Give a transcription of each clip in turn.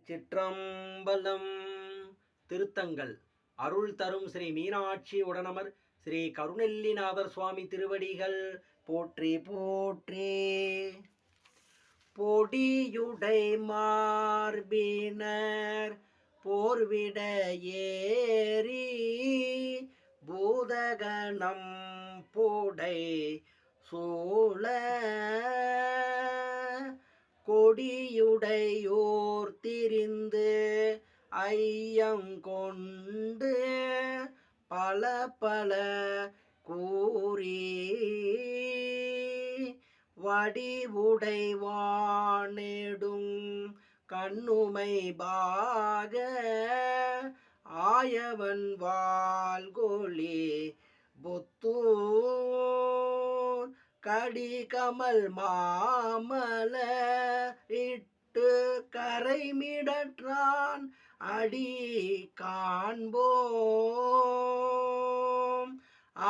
திருச்சிற்றம்பலம். திருத்தங்கள் அருள் தரும் ஸ்ரீ மீனாட்சி உடனமர் ஸ்ரீ கருணெல்லிநாதர் சுவாமி திருவடிகள் போற்றி போற்றி. பொடியுடை மார்பினர் போர்விட ஏறி பூதகணம் பூடை சூழ கொடியுடையோர் திரிந்து ஐயங்கொண்டு பல பல கூறி வடிவுடை வானெடும் கண்ணுமை பாக ஆயவன் வாள்கொளி புத்தூர் கடிகமல் மாமல இட்டு கரைமிடற்றான் அடி காண்போம்.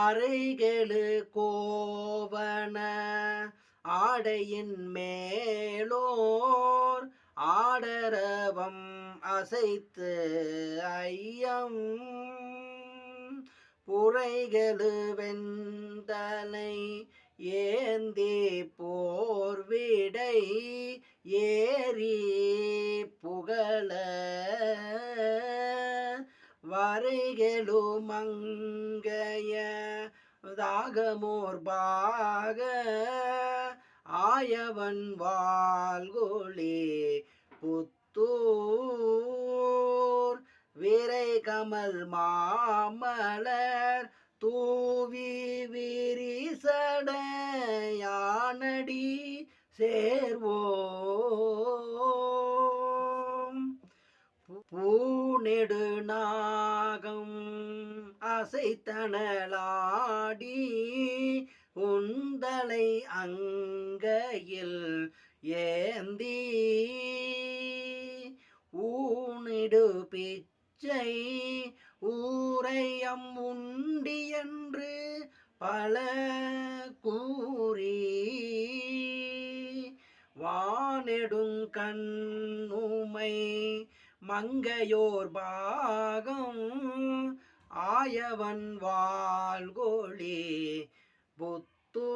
அறைகெழு கோவன ஆடையின் மேலோர் ஆடரவம் அசைத்து ஐயம் புரைகெழு வெந்தலை ஏந்தி போர்விடை ஏறி புகழ வரைகெழு மங்கைய தாகமோர் பாக ஆயவன் வாள்கொளி புத்தூர் விரை கமல் மாமலர் தூவி விரிசடையானடி சேர்வோம். பூநெடு நாகம் அசைத்தனலாடி உந்தலை அங்கையில் ஏந்தி ஊனிடு பிச்சை ஊரையம் உண்டி என்று பல கூறி வானெடுங்கண்ணுமை மங்கையோர் பாகம் ஆயவன் வாள்கொளி புத்தூர்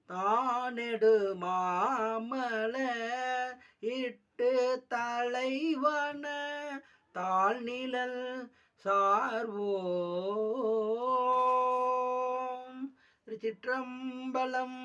தானெடு மாமலர் இட்டு தலைவன தாழ்நிழல் சார்வோம். திருச்சிற்றம்பலம்.